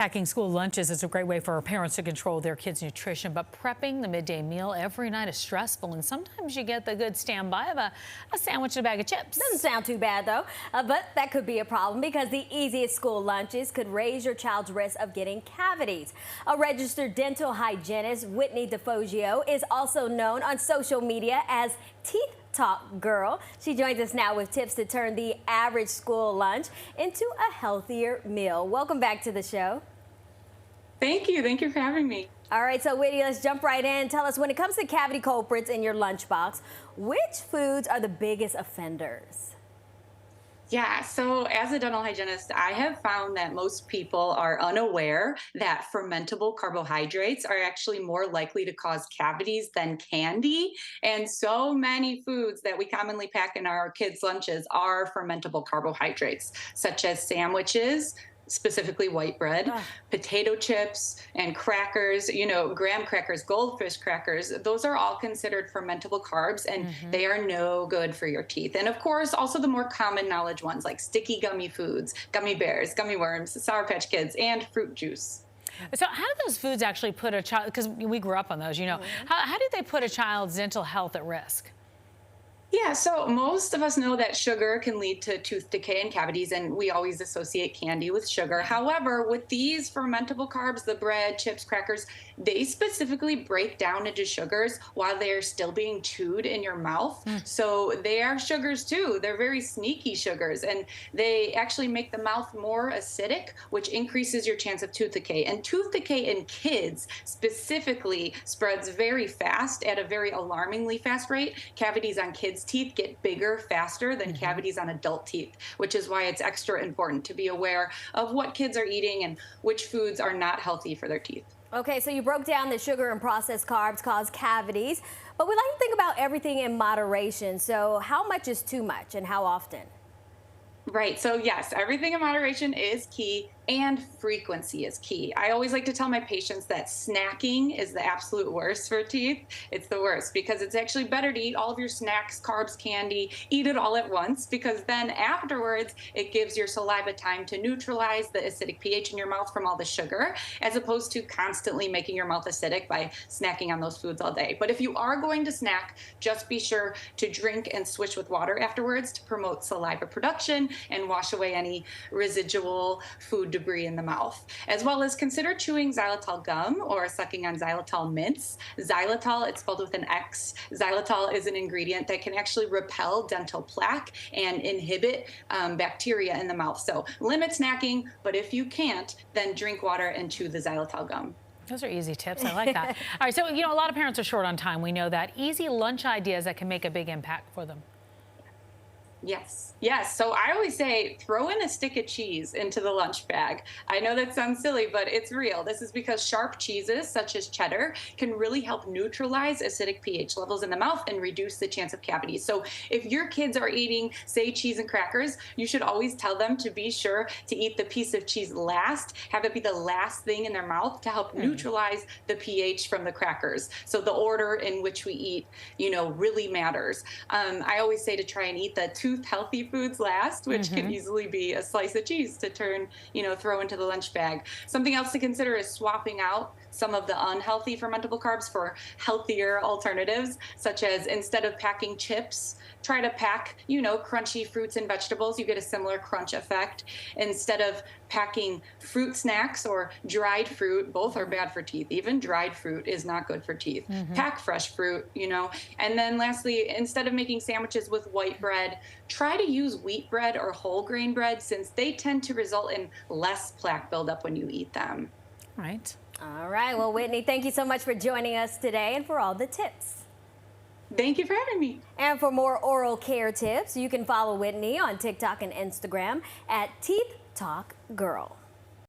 Packing school lunches is a great way for our parents to control their kids' nutrition, but prepping the midday meal every night is stressful, and sometimes you get the good standby of a sandwich and a bag of chips. Doesn't sound too bad, though, but that could be a problem because the easiest school lunches could raise your child's risk of getting cavities. A registered dental hygienist, Whitney DeFogio, is also known on social media as Teeth Talk Girl. She joins us now with tips to turn the average school lunch into a healthier meal. Welcome back to the show. Thank you. Thank you for having me. All right, so Whitney, let's jump right in. Tell us, when it comes to cavity culprits in your lunchbox, which foods are the biggest offenders? Yeah, so as a dental hygienist, I have found that most people are unaware that fermentable carbohydrates are actually more likely to cause cavities than candy. And so many foods that we commonly pack in our kids' lunches are fermentable carbohydrates, such as sandwiches, specifically white bread, potato chips, and crackers, graham crackers, goldfish crackers. Those are all considered fermentable carbs, and they are no good for your teeth. And of course, also the more common knowledge ones like sticky gummy foods, gummy bears, gummy worms, Sour Patch Kids, and fruit juice. So how do those foods actually put a child, because we grew up on those, how do they put a child's dental health at risk? Yeah, so most of us know that sugar can lead to tooth decay and cavities, and we always associate candy with sugar. However, with these fermentable carbs, the bread, chips, crackers, they specifically break down into sugars while they're still being chewed in your mouth. So they are sugars too. They're very sneaky sugars, and they actually make the mouth more acidic, which increases your chance of tooth decay. And tooth decay in kids specifically spreads very fast at a very alarmingly fast rate. Cavities on kids' teeth get bigger faster than cavities on adult teeth, which is why it's extra important to be aware of what kids are eating and which foods are not healthy for their teeth. Okay, so you broke down that sugar and processed carbs cause cavities, but we like to think about everything in moderation. So how much is too much and how often? Right. So yes, everything in moderation is key, and frequency is key. I always like to tell my patients that snacking is the absolute worst for teeth. It's the worst because it's actually better to eat all of your snacks, carbs, candy, eat it all at once, because then afterwards it gives your saliva time to neutralize the acidic pH in your mouth from all the sugar, as opposed to constantly making your mouth acidic by snacking on those foods all day. But if you are going to snack, just be sure to drink and switch with water afterwards to promote saliva production and wash away any residual food debris in the mouth, as well as consider chewing xylitol gum or sucking on xylitol mints. Xylitol, it's spelled with an X. Xylitol is an ingredient that can actually repel dental plaque and inhibit bacteria in the mouth. So limit snacking, but if you can't, then drink water and chew the xylitol gum. Those are easy tips. I like that. All right, so a lot of parents are short on time. We know that. Easy lunch ideas that can make a big impact for them. Yes. So I always say throw in a stick of cheese into the lunch bag. I know that sounds silly, but it's real. This is because sharp cheeses, such as cheddar, can really help neutralize acidic pH levels in the mouth and reduce the chance of cavities. So if your kids are eating, say, cheese and crackers, you should always tell them to be sure to eat the piece of cheese last, have it be the last thing in their mouth to help neutralize the pH from the crackers. So the order in which we eat, really matters. I always say to try and eat the tooth-healthy foods last, which can easily be a slice of cheese to throw into the lunch bag. Something else to consider is swapping out some of the unhealthy fermentable carbs for healthier alternatives, such as instead of packing chips, try to pack, crunchy fruits and vegetables. You get a similar crunch effect. Instead of packing fruit snacks or dried fruit, both are bad for teeth. Even dried fruit is not good for teeth. Pack fresh fruit, And then lastly, instead of making sandwiches with white bread, try to use wheat bread or whole grain bread, since they tend to result in less plaque buildup when you eat them. Right. All right. Well, Whitney, thank you so much for joining us today and for all the tips. Thank you for having me. And for more oral care tips, you can follow Whitney on TikTok and Instagram at Teeth Talk Girl.